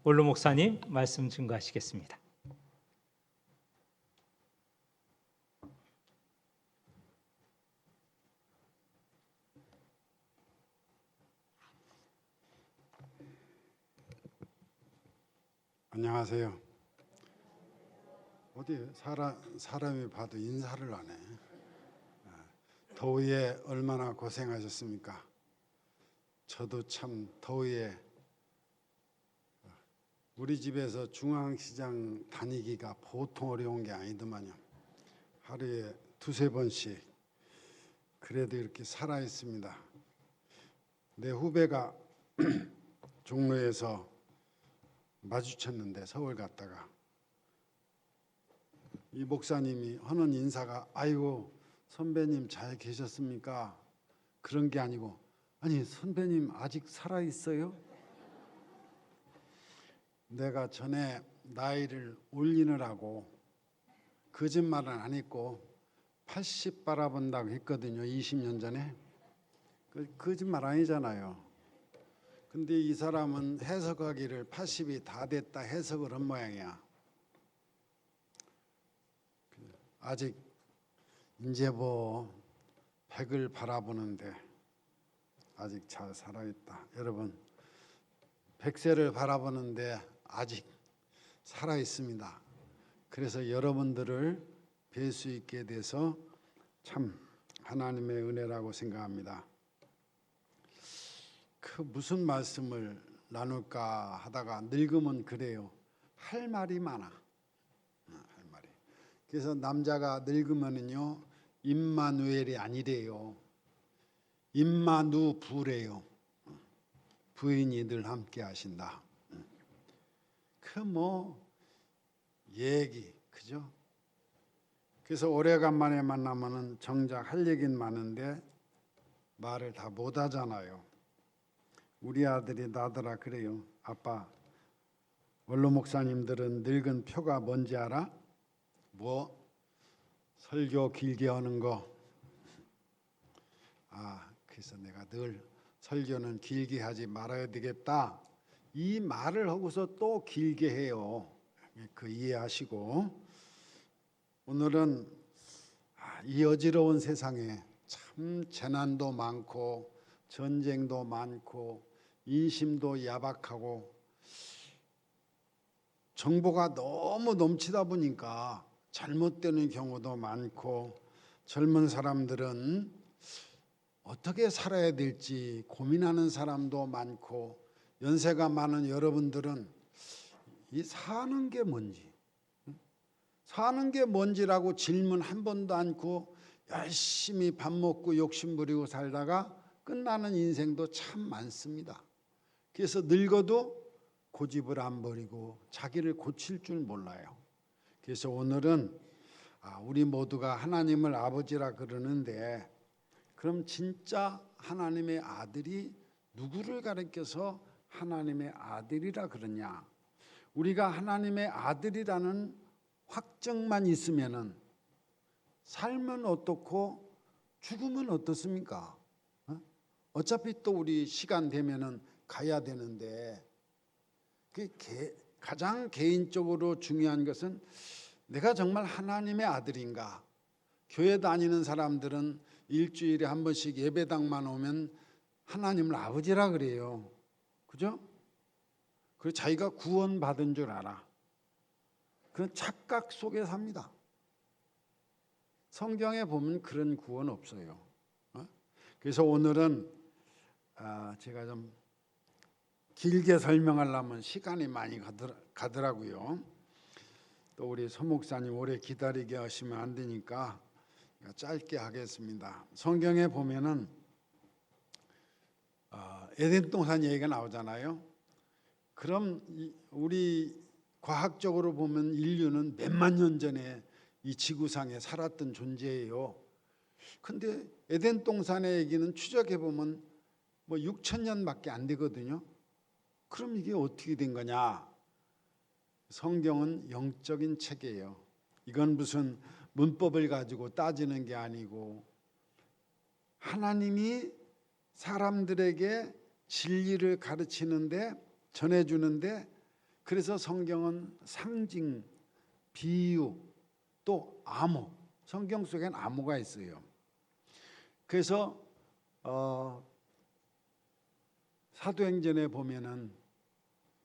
원로 목사님 말씀 증거하시겠습니다. 안녕하세요. 어디 사람이 봐도 인사를 안 해. 더위에 얼마나 고생하셨습니까? 저도 참 더위에 우리 집에서 중앙시장 다니기가 보통 어려운 게 아니더만요. 하루에 두세 번씩 그래도 이렇게 살아 있습니다. 내 후배가 종로에서 마주쳤는데 서울 갔다가 이 목사님이 하는 인사가 아이고 선배님 잘 계셨습니까? 그런 게 아니고 아니 선배님 아직 살아 있어요? 내가 전에 나이를 올리느라고 거짓말은 안 했고 80 바라본다고 했거든요. 20년 전에. 거짓말 아니잖아요. 근데 이 사람은 해석하기를 80이 다 됐다 해석을 한 모양이야. 아직 이제 뭐 100을 바라보는데 아직 잘 살아있다. 여러분 100세를 바라보는데 아직 살아있습니다. 그래서 여러분들을 뵐 수 있게 돼서 참 하나님의 은혜라고 생각합니다. 그 무슨 말씀을 나눌까 하다가 늙으면 그래요. 할 말이 많아. 할 말이. 그래서 남자가 늙으면은요 임마누엘이 아니래요. 임마누부래요. 부인이 늘 함께 하신다. 그 뭐 얘기 그죠? 그래서 오래간만에 만나면은 정작 할 얘기는 많은데 말을 다 못 하잖아요. 우리 아들이 나더라 그래요. 아빠, 원로 목사님들은 늙은 표가 뭔지 알아? 뭐? 설교 길게 하는 거. 그래서 내가 늘 설교는 길게 하지 말아야 되겠다. 이 말을 하고서 또 길게 해요. 그 이해하시고 오늘은 이 어지러운 세상에 참 재난도 많고 전쟁도 많고 인심도 야박하고 정보가 너무 넘치다 보니까 잘못되는 경우도 많고 젊은 사람들은 어떻게 살아야 될지 고민하는 사람도 많고 연세가 많은 여러분들은 이 사는 게 뭔지 사는 게 뭔지라고 질문 한 번도 않고 열심히 밥 먹고 욕심 부리고 살다가 끝나는 인생도 참 많습니다. 그래서 늙어도 고집을 안 버리고 자기를 고칠 줄 몰라요. 그래서 오늘은 우리 모두가 하나님을 아버지라 그러는데 그럼 진짜 하나님의 아들이 누구를 가리켜서 하나님의 아들이라 그러냐? 우리가 하나님의 아들이라는 확정만 있으면은 삶은 어떻고 죽음은 어떻습니까? 어차피 또 우리 시간 되면은 가야 되는데 가장 개인적으로 중요한 것은 내가 정말 하나님의 아들인가? 교회 다니는 사람들은 일주일에 한 번씩 예배당만 오면 하나님을 아버지라 그래요. 그죠? 그리고 자기가 구원받은 줄 알아. 그런 착각 속에 삽니다. 성경에 보면 그런 구원 없어요. 그래서 오늘은 제가 좀 길게 설명하려면 시간이 많이 가더라고요. 또 우리 서 목사님 오래 기다리게 하시면 안 되니까 짧게 하겠습니다. 성경에 보면은 에덴 동산 얘기가 나오잖아요. 그럼 우리 과학적으로 보면 인류는 몇만 년 전에 이 지구상에 살았던 존재예요. 근데 에덴 동산의 얘기는 추적해 보면 뭐 6천 년밖에 안 되거든요. 그럼 이게 어떻게 된 거냐? 성경은 영적인 책이에요. 이건 무슨 문법을 가지고 따지는 게 아니고 하나님이 사람들에게 진리를 가르치는데 전해주는데 그래서 성경은 상징, 비유, 또 암호, 성경 속엔 암호가 있어요. 그래서 사도행전에 보면은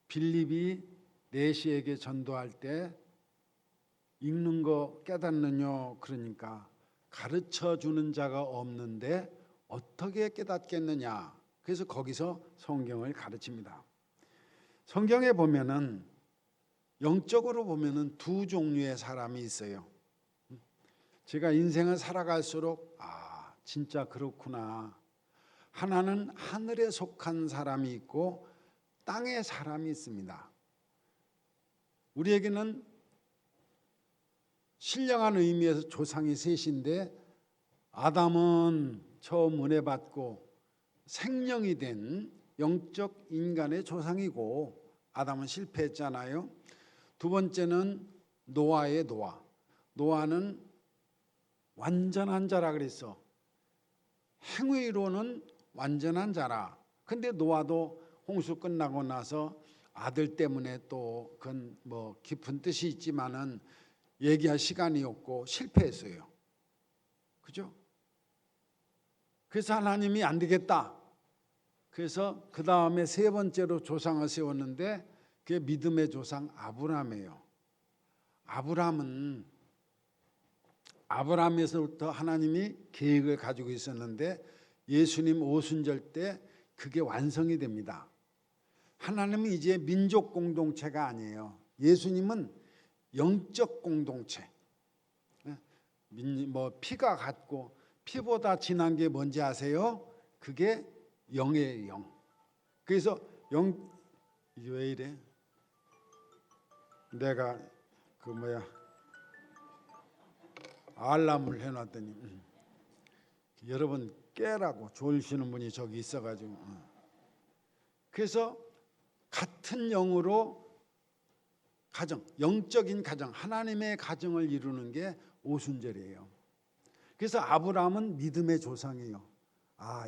빌립이 내시에게 전도할 때 읽는 거 깨닫느냐 그러니까 가르쳐 주는 자가 없는데 어떻게 깨닫겠느냐. 그래서 거기서 성경을 가르칩니다. 성경에 보면은 영적으로 보면은 두 종류의 사람이 있어요. 제가 인생을 살아갈수록 진짜 그렇구나. 하나는 하늘에 속한 사람이 있고 땅의 사람이 있습니다. 우리에게는 신령한 의미에서 조상이 셋인데 아담은 처음 은혜 받고 생령이 된 영적 인간의 조상이고 아담은 실패했잖아요. 두 번째는 노아의 노아. 노아는 완전한 자라 그랬어. 행위로는 완전한 자라. 근데 노아도 홍수 끝나고 나서 아들 때문에 또 그건 뭐 깊은 뜻이 있지만은 얘기할 시간이 없고 실패했어요. 그죠? 그래서 하나님이 안 되겠다. 그래서 그 다음에 세 번째로 조상을 세웠는데 그게 믿음의 조상 아브라함이에요. 아브라함에서부터 하나님이 계획을 가지고 있었는데 예수님 오순절 때 그게 완성이 됩니다. 하나님은 이제 민족 공동체가 아니에요. 예수님은 영적 공동체. 뭐 피가 같고 피보다 진한 게 뭔지 아세요? 그게 영의 영. 그래서 왜 이래? 내가 알람을 해놨더니 여러분 깨라고 졸시는 분이 저기 있어가지고 그래서 같은 영으로 가정, 영적인 가정, 하나님의 가정을 이루는 게 오순절이에요. 그래서 아브라함은 믿음의 조상이에요.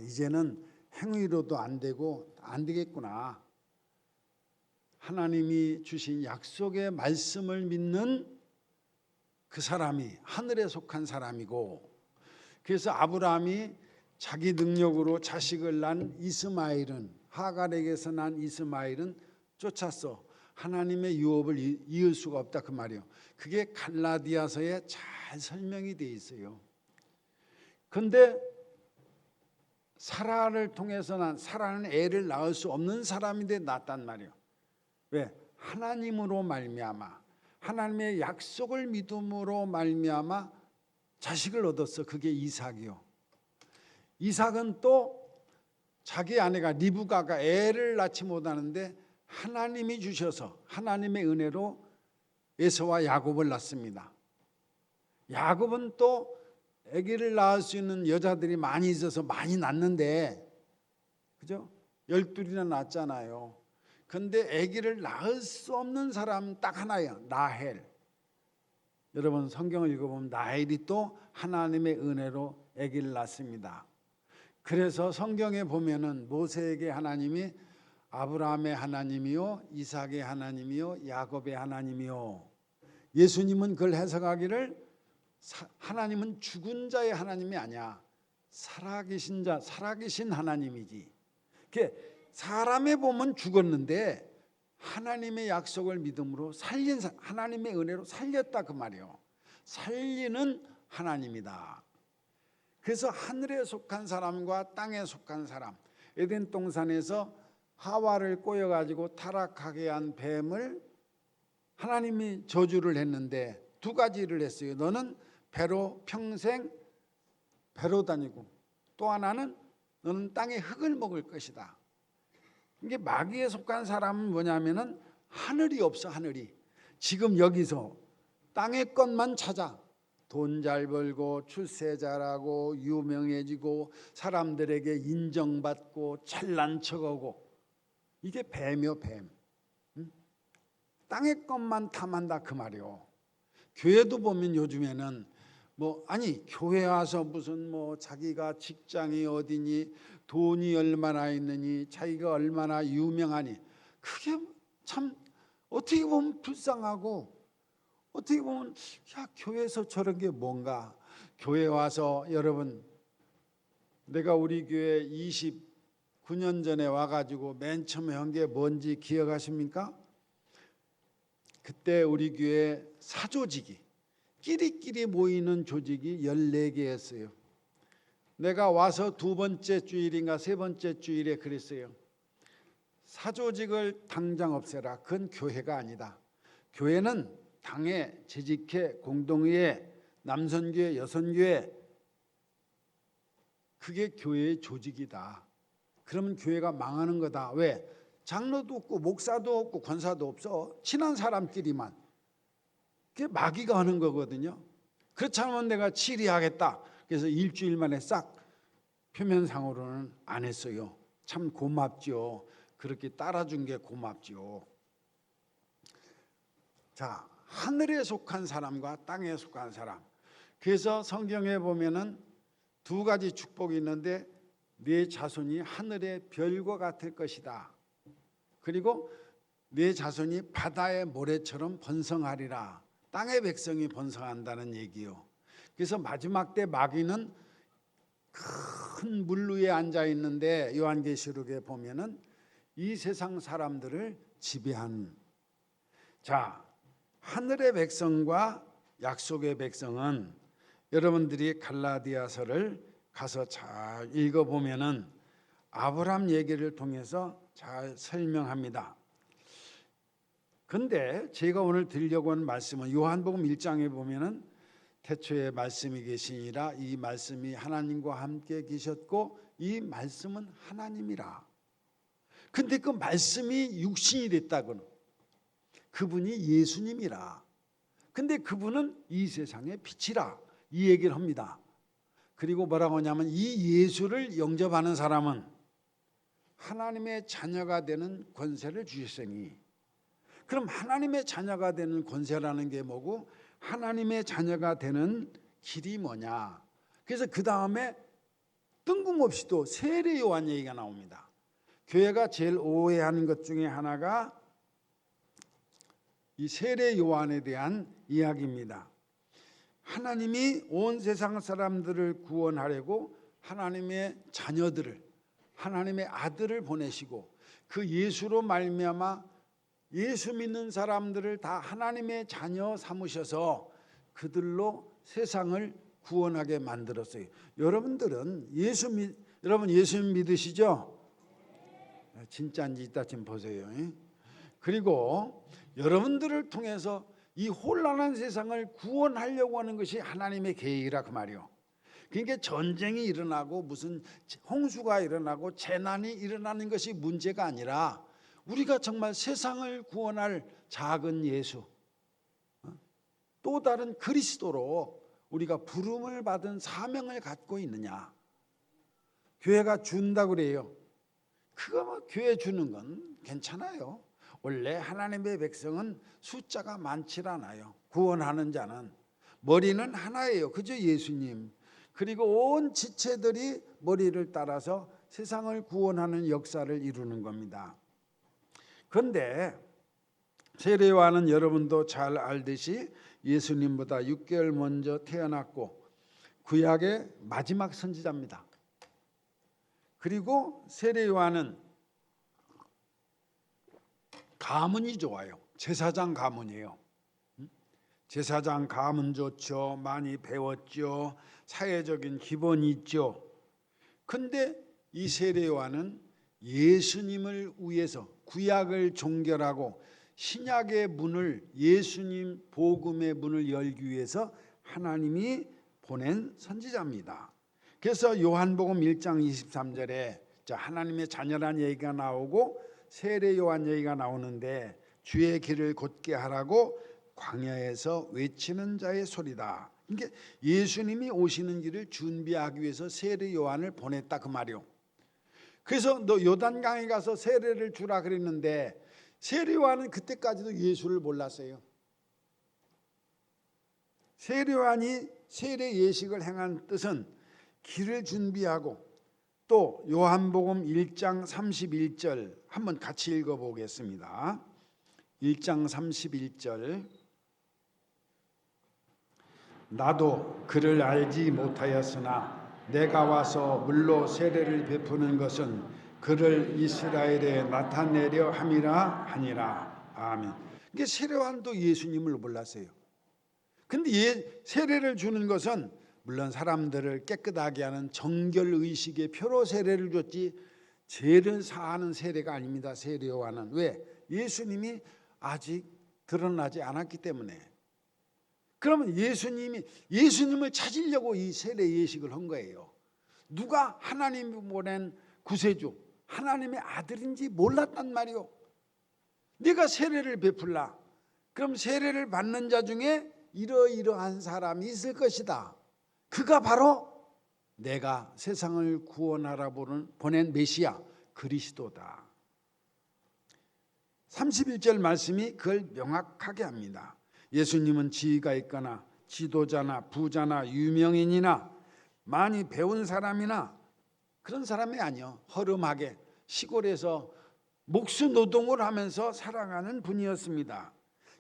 이제는 행위로도 안 되고 안 되겠구나. 하나님이 주신 약속의 말씀을 믿는 그 사람이 하늘에 속한 사람이고, 그래서 아브라함이 자기 능력으로 자식을 낳은 이스마엘은, 하갈에게서 난 이스마엘은 쫓았어. 하나님의 유업을 이을 수가 없다 그 말이에요. 그게 갈라디아서에 잘 설명이 돼 있어요. 그런데 사라를 통해서 난 사라는 애를 낳을 수 없는 사람인데 낳았단 말이에요. 왜? 하나님으로 말미암아, 하나님의 약속을 믿음으로 말미암아 자식을 얻었어. 그게 이삭이요. 이삭은 또 자기 아내가 리브가가 애를 낳지 못하는데 하나님이 주셔서 하나님의 은혜로 에서와 야곱을 낳습니다. 야곱은 또 아기를 낳을 수 있는 여자들이 많이 있어서 많이 낳는데, 그죠? 12이나 낳았잖아요. 근데 아기를 낳을 수 없는 사람 딱 하나예요. 라헬. 여러분 성경을 읽어보면 라헬이 또 하나님의 은혜로 아기를 낳습니다. 그래서 성경에 보면은 모세에게 하나님이 아브라함의 하나님이요, 이삭의 하나님이요, 야곱의 하나님이요. 예수님은 그걸 해석하기를 하나님은 죽은 자의 하나님이 아니야. 살아계신 자, 살아계신 하나님이지. 사람의 몸은 죽었는데 하나님의 약속을 믿음으로 살린, 하나님의 은혜로 살렸다 그 말이에요. 살리는 하나님이다. 그래서 하늘에 속한 사람과 땅에 속한 사람, 에덴 동산에서 하와를 꼬여가지고 타락하게 한 뱀을 하나님이 저주를 했는데 두 가지를 했어요. 너는 배로 평생 배로 다니고, 또 하나는 너는 땅의 흙을 먹을 것이다. 이게 마귀에 속한 사람은 뭐냐면은 하늘이 없어. 하늘이 지금 여기서 땅의 것만 찾아. 돈 잘 벌고 출세 잘하고 유명해지고 사람들에게 인정받고 잘난 척하고, 이게 뱀이요, 뱀. 땅의 것만 탐한다 그 말이요. 교회도 보면 요즘에는 교회 와서 무슨 자기가 직장이 어디니, 돈이 얼마나 있느니, 자기가 얼마나 유명하니, 그게 참 어떻게 보면 불쌍하고 어떻게 보면 야, 교회에서 저런 게 뭔가. 교회 와서 여러분, 내가 우리 교회 29년 전에 와가지고 맨 처음에 한 게 뭔지 기억하십니까? 그때 우리 교회 사조직이 끼리끼리 모이는 조직이 14개였어요. 내가 와서 두 번째 주일인가 세 번째 주일에 그랬어요. 사조직을 당장 없애라. 그건 교회가 아니다. 교회는 당에 재직회, 공동회, 남선교회, 여선교회, 그게 교회의 조직이다. 그러면 교회가 망하는 거다. 왜? 장로도 없고 목사도 없고 권사도 없어. 친한 사람끼리만. 그게 마귀가 하는 거거든요. 그렇지 않으면 내가 치리하겠다. 그래서 일주일 만에 싹, 표면상으로는 안 했어요. 참 고맙죠. 그렇게 따라준 게 고맙죠. 자, 하늘에 속한 사람과 땅에 속한 사람. 그래서 성경에 보면은 두 가지 축복이 있는데 네 자손이 하늘의 별과 같을 것이다. 그리고 네 자손이 바다의 모래처럼 번성하리라. 땅의 백성이 번성한다는 얘기요. 그래서 마지막 때 마귀는 큰 물 위에 앉아 있는데 요한계시록에 보면은 이 세상 사람들을 지배하는. 자, 하늘의 백성과 약속의 백성은 여러분들이 갈라디아서를 가서 잘 읽어보면은 아브라함 얘기를 통해서 잘 설명합니다. 근데 제가 오늘 드리려고 하는 말씀은 요한복음 1장에 보면은 태초에 말씀이 계시니라. 이 말씀이 하나님과 함께 계셨고 이 말씀은 하나님이라. 근데 그 말씀이 육신이 됐다고는 그분이 예수님이라. 근데 그분은 이 세상의 빛이라. 이 얘기를 합니다. 그리고 뭐라고 하냐면 이 예수를 영접하는 사람은 하나님의 자녀가 되는 권세를 주셨으니. 그럼 하나님의 자녀가 되는 권세라는 게 뭐고 하나님의 자녀가 되는 길이 뭐냐. 그래서 그 다음에 뜬금없이 또 세례 요한 얘기가 나옵니다. 교회가 제일 오해하는 것 중에 하나가 이 세례 요한에 대한 이야기입니다. 하나님이 온 세상 사람들을 구원하려고 하나님의 자녀들을, 하나님의 아들을 보내시고 그 예수로 말미암아 예수 믿는 사람들을 다 하나님의 자녀 삼으셔서 그들로 세상을 구원하게 만들었어요. 여러분들은 여러분 예수 믿으시죠? 진짜인지 이따 좀 보세요. 그리고 여러분들을 통해서 이 혼란한 세상을 구원하려고 하는 것이 하나님의 계획이라 그 말이요. 그러니까 전쟁이 일어나고 무슨 홍수가 일어나고 재난이 일어나는 것이 문제가 아니라 우리가 정말 세상을 구원할 작은 예수, 또 다른 그리스도로 우리가 부름을 받은 사명을 갖고 있느냐. 교회가 준다 그래요. 그거 뭐 교회 주는 건 괜찮아요. 원래 하나님의 백성은 숫자가 많지 않아요. 구원하는 자는 머리는 하나예요. 그죠? 예수님. 그리고 온 지체들이 머리를 따라서 세상을 구원하는 역사를 이루는 겁니다. 그런데 세례 요한은 여러분도 잘 알듯이 예수님보다 6개월 먼저 태어났고 구약의 마지막 선지자입니다. 그리고 세례 요한은 가문이 좋아요. 제사장 가문이에요. 제사장 가문 좋죠. 많이 배웠죠. 사회적인 기본이 있죠. 근데 이 세례 요한은 예수님을 위해서 구약을 종결하고 신약의 문을, 예수님 복음의 문을 열기 위해서 하나님이 보낸 선지자입니다. 그래서 요한복음 1장 23절에 하나님의 자녀란 얘기가 나오고 세례 요한 얘기가 나오는데 주의 길을 곧게 하라고 광야에서 외치는 자의 소리다. 그러니까 예수님이 오시는 길을 준비하기 위해서 세례 요한을 보냈다 그 말이요. 그래서 너 요단강에 가서 세례를 주라 그랬는데 세례 요한은 그때까지도 예수를 몰랐어요. 세례 요한이 세례 예식을 행한 뜻은 길을 준비하고 또 요한복음 1장 31절 한번 같이 읽어보겠습니다. 1장 31절 나도 그를 알지 못하였으나 내가 와서 물로 세례를 베푸는 것은 그를 이스라엘에 나타내려 함이라 하니라. 아멘. 이게 세례요한도 예수님을 몰랐어요. 근데 세례를 주는 것은 물론 사람들을 깨끗하게 하는 정결의식의 표로 세례를 줬지 죄를 사하는 세례가 아닙니다. 세례요한은. 왜? 예수님이 아직 드러나지 않았기 때문에. 그러면 예수님을 찾으려고 이 세례 예식을 한 거예요. 누가 하나님이 보낸 구세주 하나님의 아들인지 몰랐단 말이요. 네가 세례를 베풀라. 그럼 세례를 받는 자 중에 이러이러한 사람이 있을 것이다. 그가 바로 내가 세상을 구원하라 보낸 메시아 그리스도다. 31절 말씀이 그걸 명확하게 합니다. 예수님은 지위가 있거나 지도자나 부자나 유명인이나 많이 배운 사람이나 그런 사람이 아니요. 허름하게 시골에서 목수 노동을 하면서 살아가는 분이었습니다.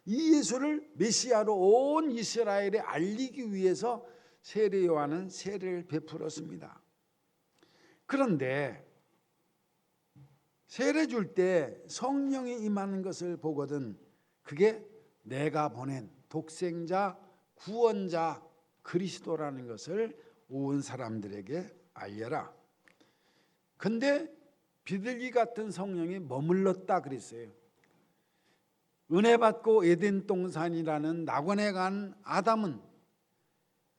이 예수를 메시아로 온 이스라엘에 알리기 위해서 세례 요한은 세례를 베풀었습니다. 그런데 세례 줄 때 성령이 임하는 것을 보거든 그게 내가 보낸 독생자 구원자 그리스도라는 것을 온 사람들에게 알려라. 근데 비둘기 같은 성령이 머물렀다 그랬어요. 은혜 받고 에덴 동산이라는 낙원에 간 아담은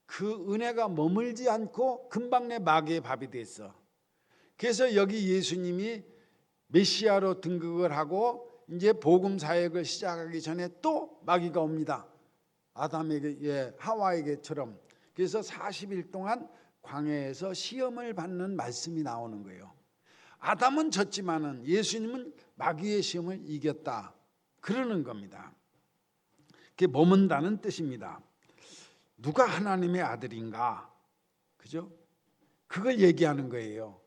그 은혜가 머물지 않고 금방 내 마귀의 밥이 됐어. 그래서 여기 예수님이 메시아로 등극을 하고 이제 복음 사역을 시작하기 전에 또 마귀가 옵니다. 아담에게 하와에게처럼. 그래서 40일 동안 광야에서 시험을 받는 말씀이 나오는 거예요. 아담은 졌지만은 예수님은 마귀의 시험을 이겼다. 그러는 겁니다. 그게 머문다는 뜻입니다. 누가 하나님의 아들인가? 그죠? 그걸 얘기하는 거예요.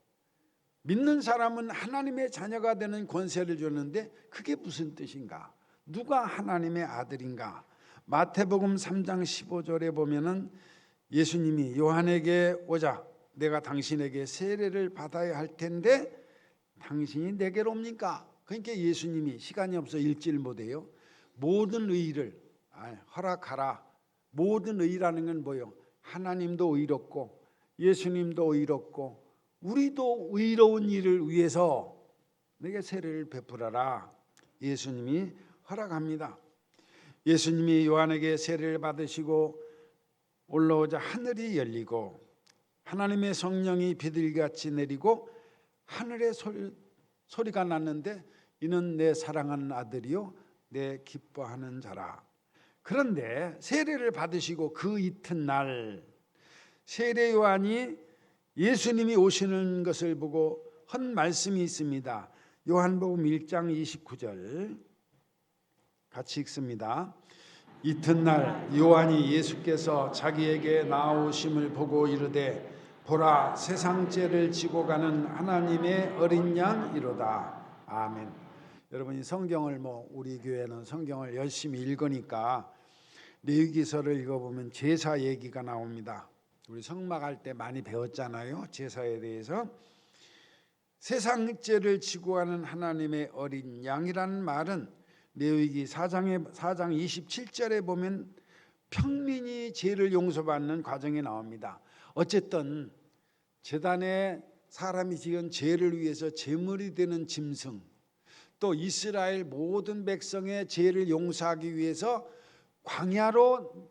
믿는 사람은 하나님의 자녀가 되는 권세를 줬는데 그게 무슨 뜻인가? 누가 하나님의 아들인가? 마태복음 3장 15절에 보면은 예수님이 요한에게 오자 내가 당신에게 세례를 받아야 할 텐데 당신이 내게로 옵니까? 그러니까 예수님이 시간이 없어 읽지를 못해요. 모든 의를 허락하라. 모든 의라는 건 뭐예요? 하나님도 의롭고 예수님도 의롭고 우리도 의로운 일을 위해서 내게 세례를 베풀어라. 예수님이 허락합니다. 예수님이 요한에게 세례를 받으시고 올라오자 하늘이 열리고 하나님의 성령이 비둘기같이 내리고 하늘에 소리가 났는데 이는 내 사랑하는 아들이요 내 기뻐하는 자라. 그런데 세례를 받으시고 그 이튿날 세례 요한이 예수님이 오시는 것을 보고 한 말씀이 있습니다. 요한복음 1장 29절 같이 읽습니다. 이튿날 요한이 예수께서 자기에게 나오심을 보고 이르되 보라 세상 죄를 지고 가는 하나님의 어린 양이로다. 아멘. 여러분이 성경을 우리 교회는 성경을 열심히 읽으니까 레위기서를 읽어보면 제사 얘기가 나옵니다. 우리 성막할 때 많이 배웠잖아요. 제사에 대해서. 세상 죄를 지고 가는 하나님의 어린 양이라는 말은 레위기 4장 27절에 보면 평민이 죄를 용서받는 과정이 나옵니다. 어쨌든 제단에 사람이 지은 죄를 위해서 제물이 되는 짐승, 또 이스라엘 모든 백성의 죄를 용서하기 위해서 광야로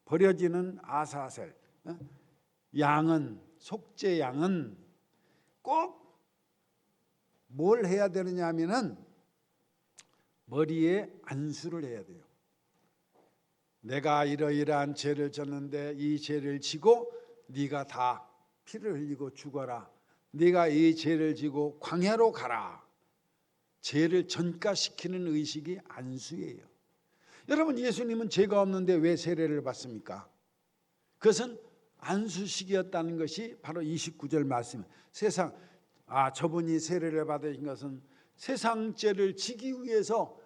버려지는 아사셀 양은, 속죄 양은 꼭 뭘 해야 되느냐 하면은 머리에 안수를 해야 돼요. 내가 이러이러한 죄를 졌는데 이 죄를 지고 네가 다 피를 흘리고 죽어라. 네가 이 죄를 지고 광야로 가라. 죄를 전가시키는 의식이 안수예요. 여러분 예수님은 죄가 없는데 왜 세례를 받습니까? 그것은 안수식이었다는 것이 바로 29절 말씀. 저분이 세례를 받으신 것은 세상 죄를 지기 위해서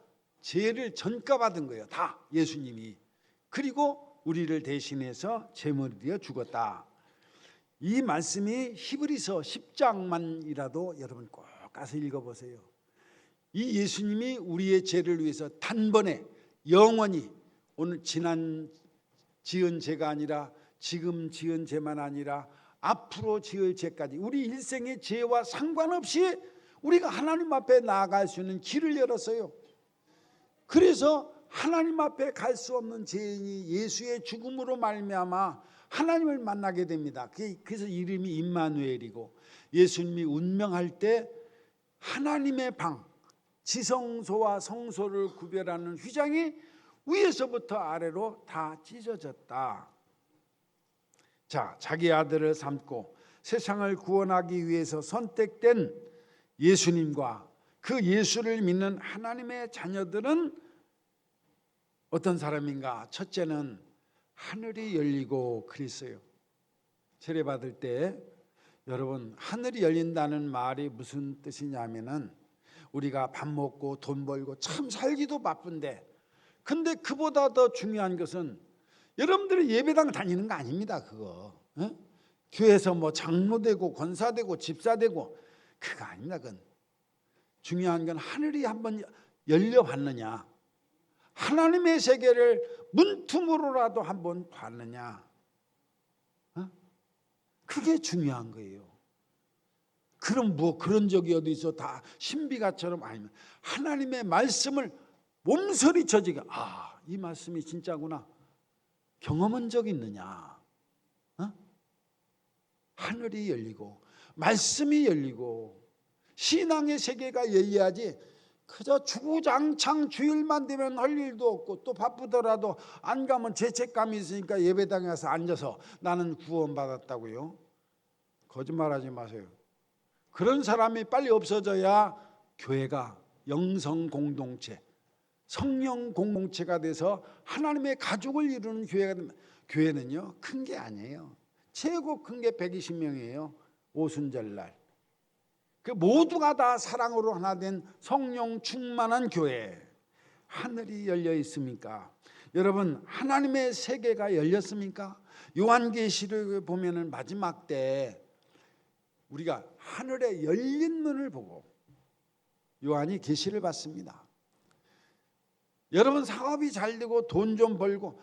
죄를 전가받은 거예요. 다 예수님이. 그리고 우리를 대신해서 제물이 되어 죽었다. 이 말씀이 히브리서 10장만이라도 여러분 꼭 가서 읽어보세요. 이 예수님이 우리의 죄를 위해서 단번에 영원히, 오늘 지난 지은 죄가 아니라 지금 지은 죄만 아니라 앞으로 지을 죄까지 우리 일생의 죄와 상관없이 우리가 하나님 앞에 나아갈 수 있는 길을 열었어요. 그래서 하나님 앞에 갈 수 없는 죄인이 예수의 죽음으로 말미암아 하나님을 만나게 됩니다. 그래서 이름이 임마누엘이고, 예수님이 운명할 때 하나님의 방, 지성소와 성소를 구별하는 휘장이 위에서부터 아래로 다 찢어졌다. 자, 자기 아들을 삼고 세상을 구원하기 위해서 선택된 예수님과 그 예수를 믿는 하나님의 자녀들은 어떤 사람인가? 첫째는 하늘이 열리고 그랬어요. 세례받을 때 여러분, 하늘이 열린다는 말이 무슨 뜻이냐면은 우리가 밥 먹고 돈 벌고 참 살기도 바쁜데, 근데 그보다 더 중요한 것은 여러분들이 예배당 다니는 거 아닙니다. 그거 교회에서 뭐 장로되고 권사되고 집사되고 그거 아닙니다. 그건 중요한 건 하늘이 한번 열려봤느냐, 하나님의 세계를 문틈으로라도 한번 봤느냐, 그게 중요한 거예요. 그럼 뭐 그런 적이 어디 있어? 다 신비가처럼 아니면 하나님의 말씀을 몸서리 쳐지게, 이 말씀이 진짜구나, 경험한 적 있느냐? 하늘이 열리고 말씀이 열리고 신앙의 세계가 열려야지 그저 주구장창 주일만 되면 할 일도 없고 또 바쁘더라도 안 가면 죄책감이 있으니까 예배당에 가서 앉아서 나는 구원받았다고요. 거짓말하지 마세요. 그런 사람이 빨리 없어져야 교회가 영성 공동체, 성령 공동체가 돼서 하나님의 가족을 이루는 교회가 됩니다. 교회는요, 큰 게 아니에요. 최고 큰 게 120명이에요. 오순절날. 그 모두가 다 사랑으로 하나 된 성령 충만한 교회. 하늘이 열려 있습니까? 여러분, 하나님의 세계가 열렸습니까? 요한계시를 보면은 마지막 때 우리가 하늘에 열린 문을 보고 요한이 계시를 받습니다. 여러분, 사업이 잘 되고 돈 좀 벌고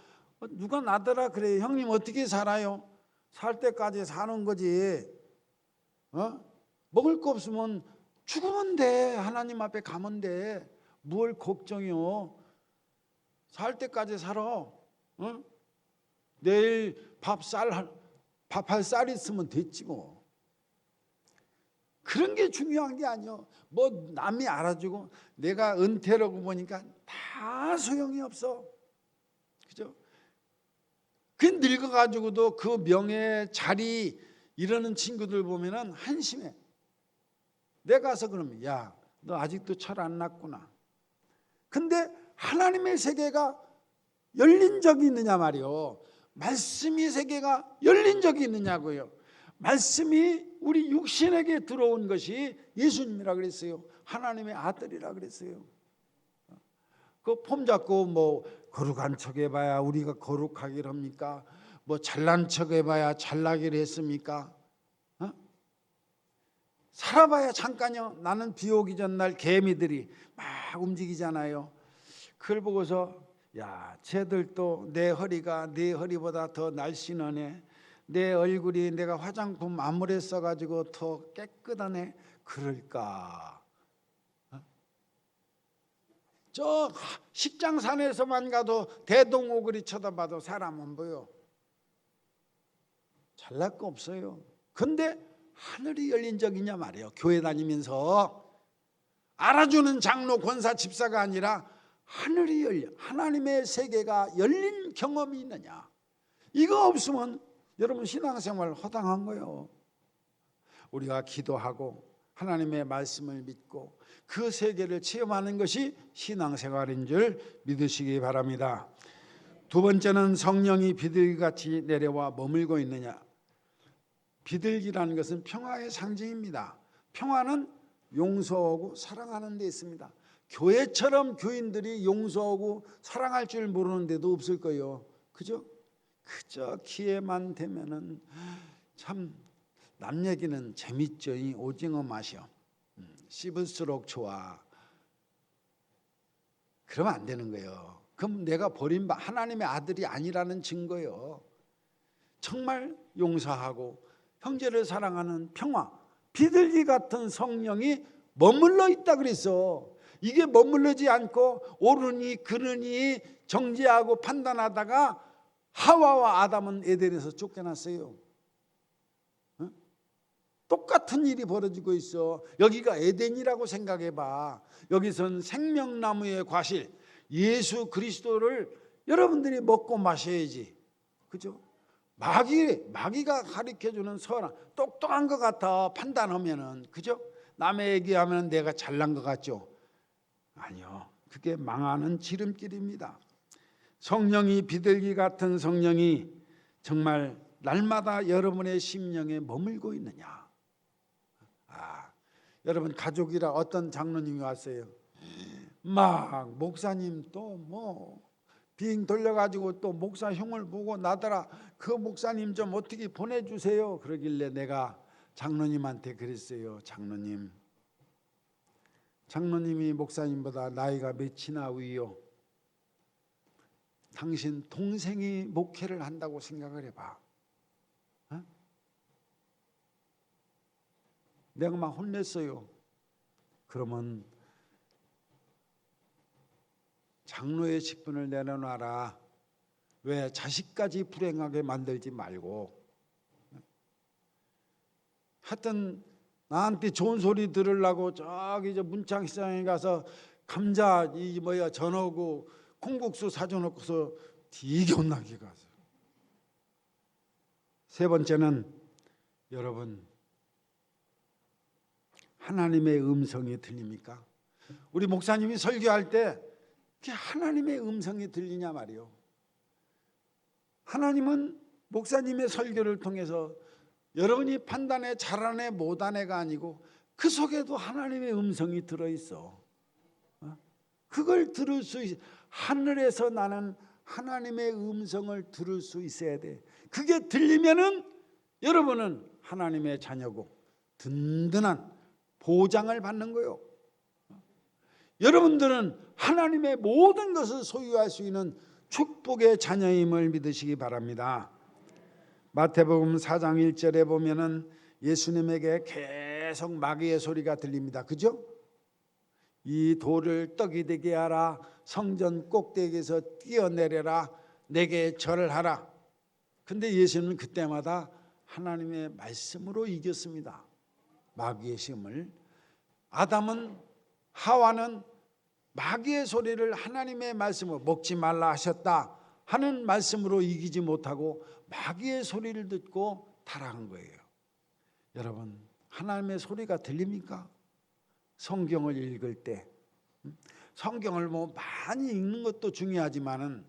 누가 나더라 그래요. 형님 어떻게 살아요? 살 때까지 사는 거지. 먹을 거 없으면 죽으면 돼. 하나님 앞에 가면 돼. 뭘 걱정이요? 살 때까지 살아. 내일 밥할 쌀 있으면 됐지 뭐. 그런 게 중요한 게 아니요. 뭐 남이 알아주고 내가 은퇴라고 보니까 다 소용이 없어. 그죠? 그 늙어가지고도 그 명예, 자리 이러는 친구들 보면은 한심해. 내가 가서 그러면 야, 너 아직도 철 안 났구나. 근데 하나님의 세계가 열린 적이 있느냐 말이요. 말씀의 세계가 열린 적이 있느냐고요. 말씀이 우리 육신에게 들어온 것이 예수님이라 그랬어요. 하나님의 아들이라 그랬어요. 그 폼 잡고 뭐 거룩한 척 해봐야 우리가 거룩하기를 합니까? 뭐 잘난 척 해봐야 잘나기를 했습니까? 살아봐야 잠깐요. 나는 비 오기 전날 개미들이 막 움직이잖아요. 그걸 보고서 야, 쟤들도 내 허리가 네 허리보다 더 날씬하네. 내 얼굴이 내가 화장품 안 오래 써가지고 더 깨끗하네. 그럴까? 저 식장산에서만 가도 대동오그리 쳐다봐도 사람 안 보여. 잘날 거 없어요. 근데 하늘이 열린 적이냐 말이에요. 교회 다니면서 알아주는 장로, 권사, 집사가 아니라 하늘이 열려, 하나님의 세계가 열린 경험이 있느냐. 이거 없으면 여러분 신앙생활 허당한 거예요. 우리가 기도하고 하나님의 말씀을 믿고 그 세계를 체험하는 것이 신앙생활인 줄 믿으시기 바랍니다. 두 번째는 성령이 비둘기같이 내려와 머물고 있느냐. 비둘기라는 것은 평화의 상징입니다. 평화는 용서하고 사랑하는 데 있습니다. 교회처럼 교인들이 용서하고 사랑할 줄 모르는 데도 없을 거예요. 그죠? 그저 기회만 되면은 참 남 얘기는 재밌죠. 이 오징어 맛이요. 씹을수록 좋아. 그러면 안 되는 거예요. 그럼 내가 버린 하나님의 아들이 아니라는 증거예요. 정말 용서하고 형제를 사랑하는 평화, 비둘기 같은 성령이 머물러 있다 그랬어. 이게 머물르지 않고 옳으니 그르니 정죄하고 판단하다가 하와와 아담은 에덴에서 쫓겨났어요. 똑같은 일이 벌어지고 있어. 여기가 에덴이라고 생각해봐. 여기선 생명나무의 과실 예수 그리스도를 여러분들이 먹고 마셔야지. 그죠? 마귀가 가르쳐주는 선악, 똑똑한 것 같아 판단하면은. 그죠? 남의 얘기하면 내가 잘난 것 같죠? 아니요, 그게 망하는 지름길입니다. 성령이 비둘기 같은 성령이 정말 날마다 여러분의 심령에 머물고 있느냐? 여러분 가족이라 어떤 장로님이 왔어요. 막 목사님 또 뭐 비행 돌려가지고 또 목사 형을 보고 나더라. 그 목사님 좀 어떻게 보내주세요. 그러길래 내가 장로님한테 그랬어요. 장로님이 목사님보다 나이가 몇이나 위요. 당신 동생이 목회를 한다고 생각을 해봐. 어? 내가 막 혼냈어요. 그러면 장로의 직분을 내려놔라. 왜 자식까지 불행하게 만들지 말고. 하여튼 나한테 좋은 소리 들으려고 저기 저 문창시장에 가서 감자 전어고 콩국수 사줘놓고서 되게 혼나게 가서. 세 번째는 여러분 하나님의 음성이 들립니까? 우리 목사님이 설교할 때 하나님의 음성이 들리냐 말이요. 하나님은 목사님의 설교를 통해서 여러분이 판단해 잘하네 못하네가 아니고 그 속에도 하나님의 음성이 들어있어. 그걸 들을 수 있어. 하늘에서 나는 하나님의 음성을 들을 수 있어야 돼. 그게 들리면은 여러분은 하나님의 자녀고 든든한 보장을 받는 거요. 여러분들은 하나님의 모든 것을 소유할 수 있는 축복의 자녀임을 믿으시기 바랍니다. 마태복음 4장 1절에 보면은 예수님에게 계속 마귀의 소리가 들립니다. 그죠? 이 돌을 떡이 되게 하라. 성전 꼭대기에서 뛰어내려라. 내게 절을 하라. 근데 예수님은 그때마다 하나님의 말씀으로 이겼습니다. 마귀의 시험을. 아담은 하와는 마귀의 소리를 하나님의 말씀으로 먹지 말라 하셨다 하는 말씀으로 이기지 못하고 마귀의 소리를 듣고 타락한 거예요. 여러분 하나님의 소리가 들립니까? 성경을 읽을 때 성경을 뭐 많이 읽는 것도 중요하지만은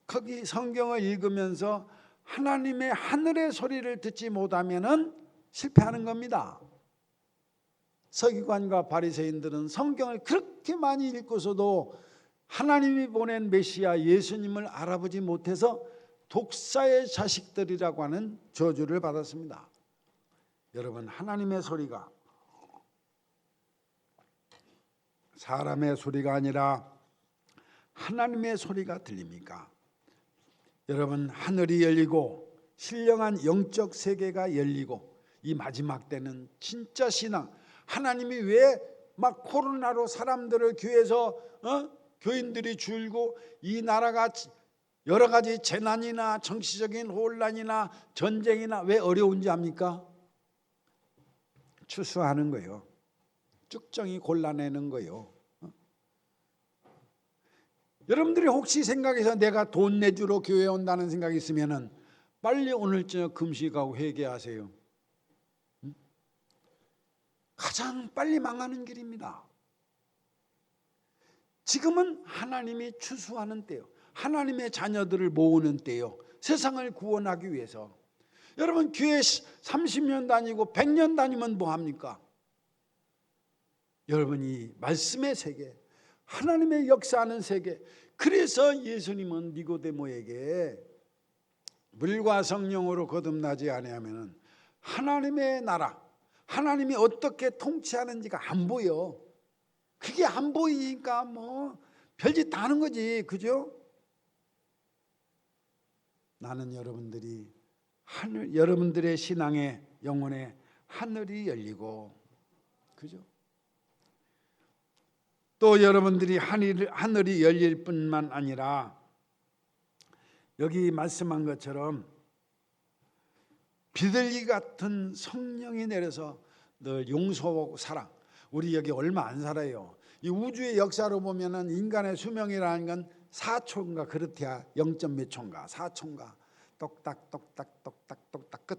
거기 성경을 읽으면서 하나님의 하늘의 소리를 듣지 못하면은 실패하는 겁니다. 서기관과 바리새인들은 성경을 그렇게 많이 읽고서도 하나님이 보낸 메시아 예수님을 알아보지 못해서 독사의 자식들이라고 하는 저주를 받았습니다. 여러분 하나님의 소리가 사람의 소리가 아니라 하나님의 소리가 들립니까? 여러분 하늘이 열리고 신령한 영적 세계가 열리고 이 마지막 때는 진짜 신앙, 하나님이 왜 막 코로나로 사람들을 교회에서 교인들이 줄고 이 나라가 여러 가지 재난이나 정치적인 혼란이나 전쟁이나 왜 어려운지 압니까? 추수하는 거예요. 쭉정이 골라내는 거예요. 여러분들이 혹시 생각해서 내가 돈 내주러 교회에 온다는 생각이 있으면은 빨리 오늘 저녁 금식하고 회개하세요. 가장 빨리 망하는 길입니다. 지금은 하나님이 추수하는 때요. 하나님의 자녀들을 모으는 때요. 세상을 구원하기 위해서. 여러분 교회 30년 다니고 100년 다니면 뭐합니까? 여러분이 말씀의 세계, 하나님의 역사하는 세계. 그래서 예수님은 니고데모에게 물과 성령으로 거듭나지 아니하면은 하나님의 나라, 하나님이 어떻게 통치하는지가 안 보여. 그게 안 보이니까 뭐 별짓 다 하는 거지, 그죠? 나는 여러분들의 신앙의 영혼에 하늘이 열리고, 그죠? 또 여러분들이 하늘이 열릴 뿐만 아니라 여기 말씀한 것처럼 비둘기 같은 성령이 내려서 늘 용서하고 사랑. 우리 여기 얼마 안 살아요. 이 우주의 역사로 보면은 인간의 수명이라는 건 4초인가 그렇대야. 0. 몇 초인가 4초인가 똑딱 똑딱 똑딱 똑딱 끝.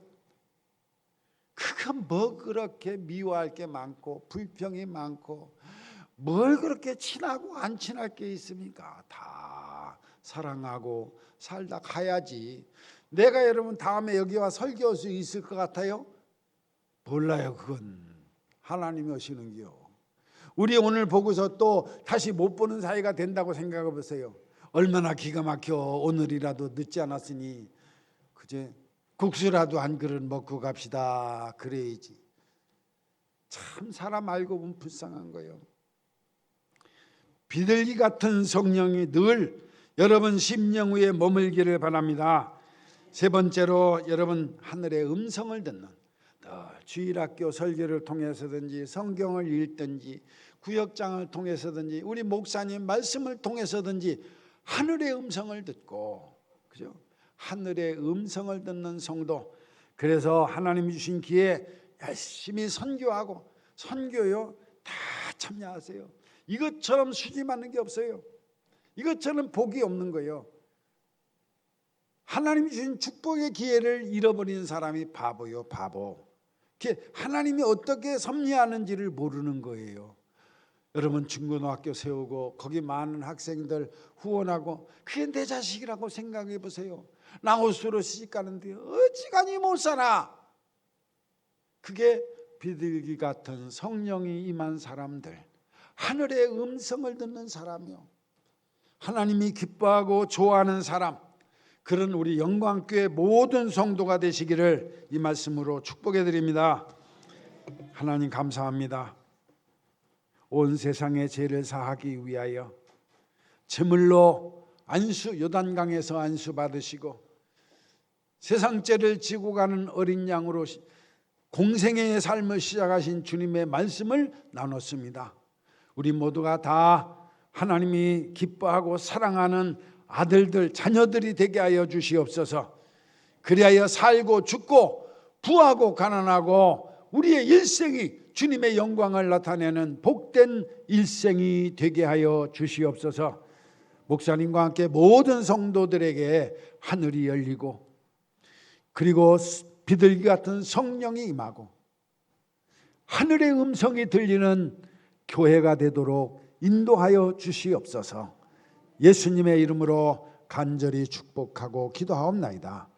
그거 뭐 그렇게 미워할 게 많고 불평이 많고 뭘 그렇게 친하고 안 친할 게 있습니까? 다 사랑하고 살다 가야지. 내가 여러분 다음에 여기 와 설교할 수 있을 것 같아요? 몰라요. 그건 하나님이 하시는기요. 우리 오늘 보고서 또 다시 못 보는 사이가 된다고 생각해 보세요. 얼마나 기가 막혀. 오늘이라도 늦지 않았으니 그제 국수라도 한 그릇 먹고 갑시다. 그래야지. 참 사람 알고 보면 불쌍한 거예요. 비둘기 같은 성령이 늘 여러분 심령 위에 머물기를 바랍니다. 세 번째로 여러분 하늘의 음성을 듣는, 주일학교 설교를 통해서든지 성경을 읽든지 구역장을 통해서든지 우리 목사님 말씀을 통해서든지 하늘의 음성을 듣고, 그죠? 하늘의 음성을 듣는 성도. 그래서 하나님이 주신 기회에 열심히 선교하고, 선교요 다 참여하세요. 이것처럼 수지맞는 게 없어요. 이것처럼 복이 없는 거예요. 하나님이 주신 축복의 기회를 잃어버린 사람이 바보요, 바보. 하나님이 어떻게 섭리하는지를 모르는 거예요. 여러분 중고등학교 세우고 거기 많은 학생들 후원하고 그게 내 자식이라고 생각해 보세요. 나홀수로 시집가는데 어지간히 못 살아. 그게 비둘기 같은 성령이 임한 사람들, 하늘의 음성을 듣는 사람이요, 하나님이 기뻐하고 좋아하는 사람, 그런 우리 영광교회 모든 성도가 되시기를 이 말씀으로 축복해 드립니다. 하나님 감사합니다. 온 세상의 죄를 사하기 위하여 제물로 요단강에서 안수 받으시고 세상 죄를 지고 가는 어린 양으로 공생애의 삶을 시작하신 주님의 말씀을 나눴습니다. 우리 모두가 다 하나님이 기뻐하고 사랑하는 아들들, 자녀들이 되게 하여 주시옵소서. 그리하여 살고 죽고 부하고 가난하고 우리의 일생이 주님의 영광을 나타내는 복된 일생이 되게 하여 주시옵소서. 목사님과 함께 모든 성도들에게 하늘이 열리고 그리고 비둘기 같은 성령이 임하고 하늘의 음성이 들리는 교회가 되도록 인도하여 주시옵소서. 예수님의 이름으로 간절히 축복하고 기도하옵나이다.